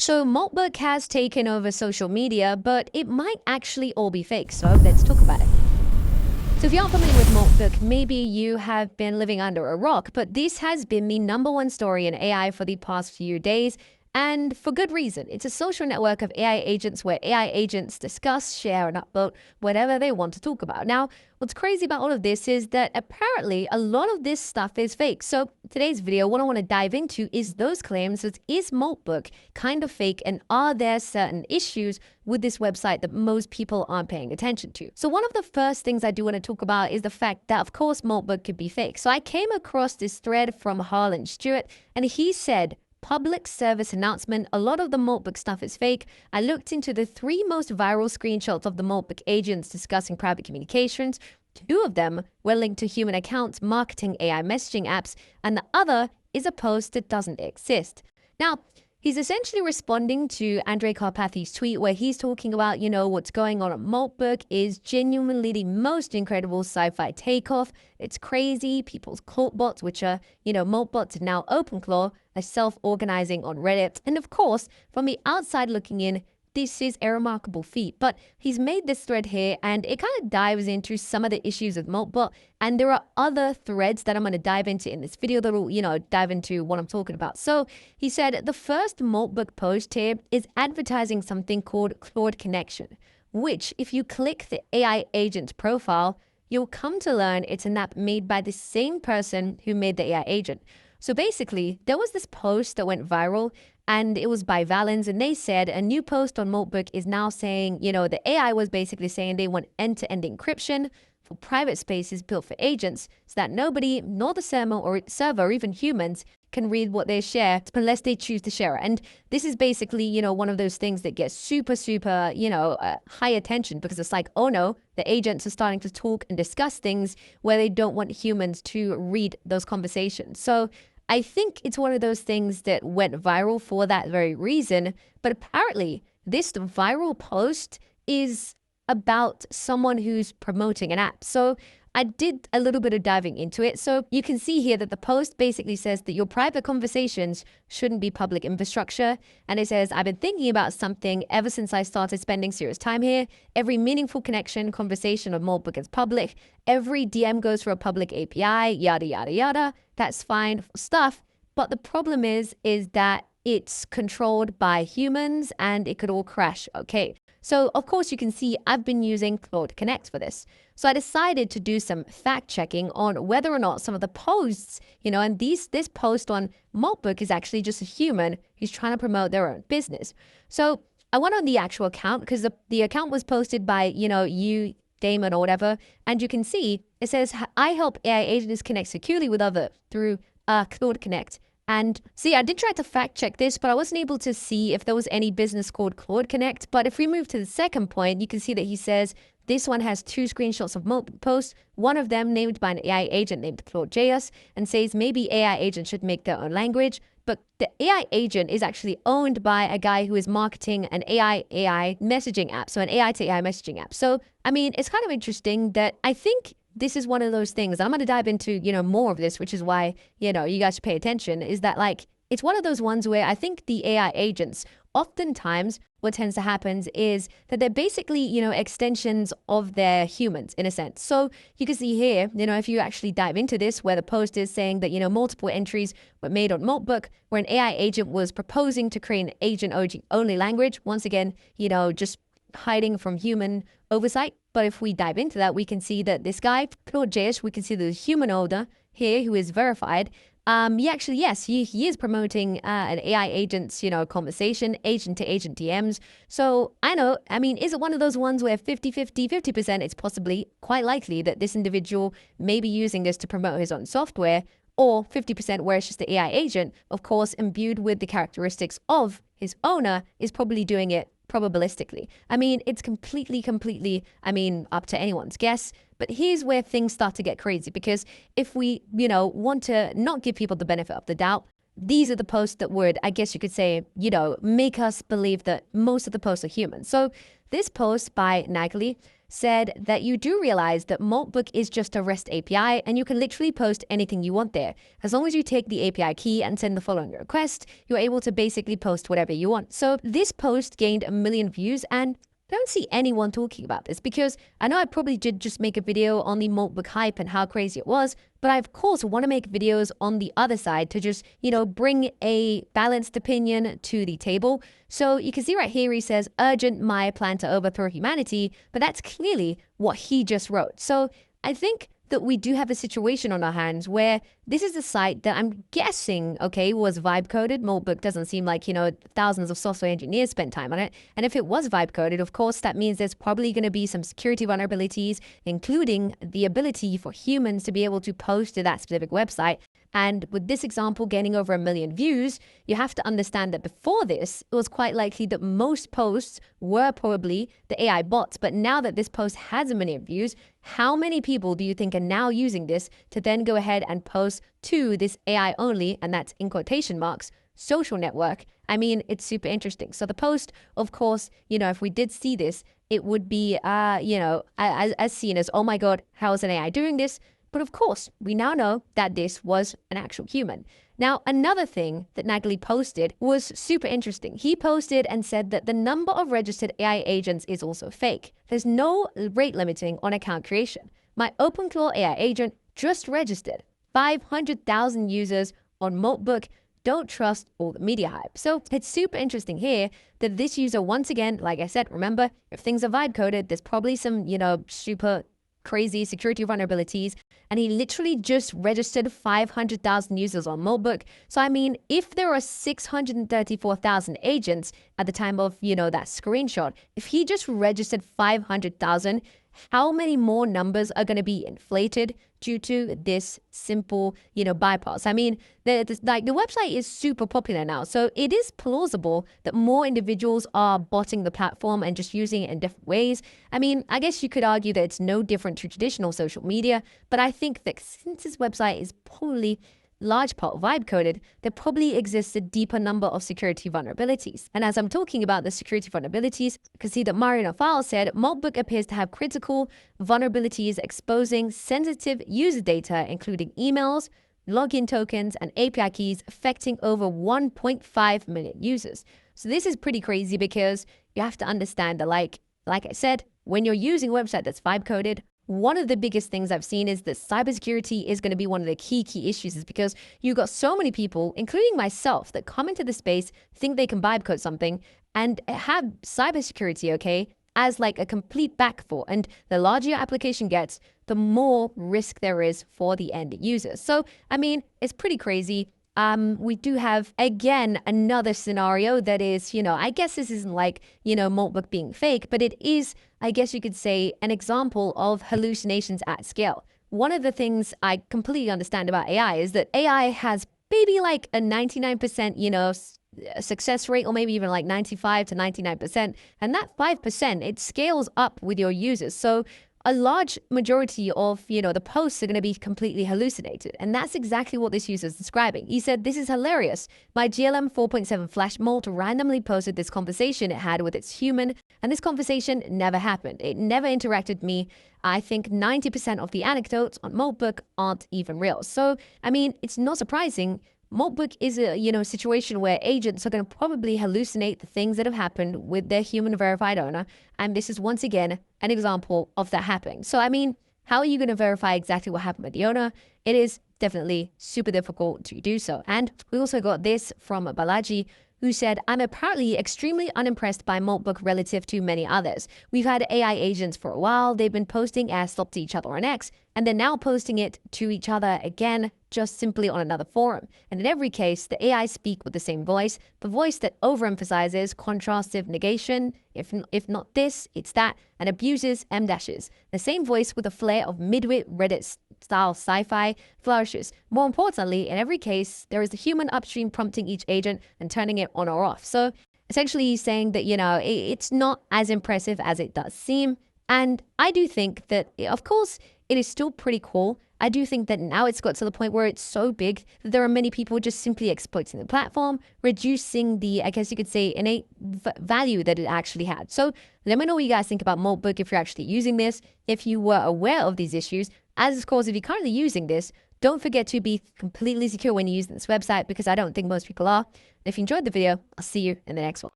So Moltbook has taken over social media, but it might actually all be fake, so let's talk about it. So if you aren't familiar with Moltbook, maybe you have been living under a rock, but this has been the #1 story in AI for the past few days, and for good reason. It's a social network of AI agents where AI agents discuss, share, and upvote whatever they want to talk about. Now, what's crazy about all of this is that apparently a lot of this stuff is fake. So today's video, what I want to dive into is those claims. Is Moltbook kind of fake, and are there certain issues with this website that most people aren't paying attention to? So one of the first things I do want to talk about is the fact that, of course, Moltbook could be fake. So I came across this thread from Harlan Stewart, and he said, public service announcement, a lot of the Moltbook stuff is fake. I looked into the 3 most viral screenshots of the Moltbook agents discussing private communications. 2 of them were linked to human accounts marketing AI messaging apps, and the other is a post that doesn't exist. Now, he's essentially responding to Andrej Karpathy's tweet where he's talking about, what's going on at Moltbook is genuinely the most incredible sci-fi takeoff. It's crazy. People's cult bots, which are, Moltbots and now OpenClaw, are self-organizing on Reddit. And of course, from the outside looking in, this is a remarkable feat. But he's made this thread here, and it kind of dives into some of the issues with Moltbook. And there are other threads that I'm going to dive into in this video that will, dive into what I'm talking about. So he said the first Moltbook post here is advertising something called Claude Connection, which if you click the AI agent profile, you'll come to learn it's an app made by the same person who made the AI agent. So basically, there was this post that went viral, and it was by Valens, and they said a new post on Moltbook is now saying, the AI was basically saying they want end-to-end encryption for private spaces built for agents so that nobody, nor the server or even humans, can read what they share unless they choose to share it. And this is basically, one of those things that gets super, high attention, because it's like, oh no, the agents are starting to talk and discuss things where they don't want humans to read those conversations. So I think it's one of those things that went viral for that very reason. But apparently this viral post is about someone who's promoting an app. So I did a little bit of diving into it. So you can see here that the post basically says that your private conversations shouldn't be public infrastructure. And it says, I've been thinking about something ever since I started spending serious time here. Every meaningful conversation on Moltbook is public. Every DM goes through a public API, yada, yada, yada. That's fine stuff. But the problem is that it's controlled by humans and it could all crash. Okay. So of course you can see I've been using Claude Connect for this. So I decided to do some fact checking on whether or not some of the posts, and this post on Moltbook is actually just a human who's trying to promote their own business. So I went on the actual account because the account was posted by, you, Damon or whatever. And you can see it says, I help AI agents connect securely with others through Claude Connect. And see, I did try to fact check this, but I wasn't able to see if there was any business called Claude Connect. But if we move to the second point, you can see that he says this one has 2 screenshots of Moltbook posts, one of them named by an AI agent named Claude.js, and says maybe AI agents should make their own language. But the AI agent is actually owned by a guy who is marketing an AI messaging app, so an AI to AI messaging app. So, I mean, it's kind of interesting that I think this is one of those things. I'm going to dive into, more of this, which is why, you guys should pay attention, is that it's one of those ones where I think the AI agents, oftentimes what tends to happen is that they're basically, extensions of their humans in a sense. So you can see here, if you actually dive into this, where the post is saying that, multiple entries were made on Moltbook where an AI agent was proposing to create an agent only language. Once again, just hiding from human oversight. But if we dive into that, we can see that this guy, Claude.js, we can see the human owner here who is verified. He actually, yes, he is promoting an AI agent's, conversation, agent to agent DMs. So is it one of those ones where 50%, it's possibly quite likely that this individual may be using this to promote his own software, or 50% where it's just the AI agent, of course, imbued with the characteristics of his owner, is probably doing it probabilistically. It's completely, up to anyone's guess. But here's where things start to get crazy, because if we, want to not give people the benefit of the doubt, these are the posts that would, I guess you could say, make us believe that most of the posts are human. So this post by Nagli said that you do realize that Moltbook is just a REST API and you can literally post anything you want there. As long as you take the API key and send the following request, you're able to basically post whatever you want. So this post gained 1 million views, and I don't see anyone talking about this because I know I probably did just make a video on the Moltbook hype and how crazy it was, but I of course want to make videos on the other side to just, bring a balanced opinion to the table. So you can see right here, he says, urgent Maya plan to overthrow humanity, but that's clearly what he just wrote. So I think that we do have a situation on our hands where this is a site that I'm guessing, was vibe coded. Moltbook doesn't seem like, thousands of software engineers spent time on it. And if it was vibe coded, of course, that means there's probably going to be some security vulnerabilities, including the ability for humans to be able to post to that specific website. And with this example getting over 1 million views, you have to understand that before this, it was quite likely that most posts were probably the AI bots. But now that this post has 1 million views, how many people do you think are now using this to then go ahead and post to this AI only, and that's in quotation marks, social network? I mean, it's super interesting. So the post, of course, if we did see this, it would be, as seen as, oh my God, how is an AI doing this? But of course, we now know that this was an actual human. Now, another thing that Nagli posted was super interesting. He posted and said that the number of registered AI agents is also fake. There's no rate limiting on account creation. My OpenClaw AI agent just registered 500,000 users on Moltbook. Don't trust all the media hype. So it's super interesting here that this user, once again, like I said, remember, if things are vibe coded, there's probably some, super crazy security vulnerabilities, and he literally just registered 500,000 users on Moltbook. So I mean, if there are 634,000 agents at the time of, that screenshot, if he just registered 500,000, how many more numbers are going to be inflated due to this simple, bypass? I mean, the website is super popular now, so it is plausible that more individuals are botting the platform and just using it in different ways. I mean, I guess you could argue that it's no different to traditional social media, but I think that since this website is probably large part vibe coded, there probably exists a deeper number of security vulnerabilities. And as I'm talking about the security vulnerabilities, you can see that Mario Nafal said Moltbook appears to have critical vulnerabilities exposing sensitive user data, including emails, login tokens, and API keys affecting over 1.5 million users. So this is pretty crazy because you have to understand that, like I said, when you're using a website that's vibe coded, one of the biggest things I've seen is that cybersecurity is going to be one of the key issues, is because you've got so many people, including myself, that come into the space, think they can vibe code something and have cybersecurity, as like a complete backfoot. And the larger your application gets, the more risk there is for the end user. So, I mean, it's pretty crazy. We do have, again, another scenario that is, I guess this isn't like, Moltbook being fake, but it is, I guess you could say, an example of hallucinations at scale. One of the things I completely understand about AI is that AI has maybe like a 99%, success rate, or maybe even like 95 to 99%. And that 5%, it scales up with your users. So a large majority of, the posts are going to be completely hallucinated. And that's exactly what this user is describing. He said, "This is hilarious. My GLM 4.7 Flash Molt randomly posted this conversation it had with its human, and this conversation never happened. It never interacted with me. I think 90% of the anecdotes on Moltbook aren't even real." So, I mean, it's not surprising. Moltbook is a situation where agents are going to probably hallucinate the things that have happened with their human verified owner, and this is once again an example of that happening. So I mean, how are you going to verify exactly what happened with the owner? It is definitely super difficult to do so. And we also got this from Balaji, who said, "I'm apparently extremely unimpressed by Moltbook relative to many others. We've had AI agents for a while. They've been posting airstop to each other on X, and they're now posting it to each other again, just simply on another forum. And in every case, the AI speak with the same voice, the voice that overemphasizes contrastive negation, if not this, it's that, and abuses M-dashes. The same voice with a flair of midwit Reddit-style sci-fi flourishes. More importantly, in every case, there is a human upstream prompting each agent and turning it on or off." So essentially he's saying that, it's not as impressive as it does seem. And I do think that, of course, it is still pretty cool I do think that now it's got to the point where it's so big that there are many people just simply exploiting the platform, reducing the, I guess you could say, innate value that it actually had. So let me know what you guys think about Moltbook if you're actually using this, if you were aware of these issues. As of course, if you're currently using this, don't forget to be completely secure when you're using this website, because I don't think most people are. If you enjoyed the video, I'll see you in the next one.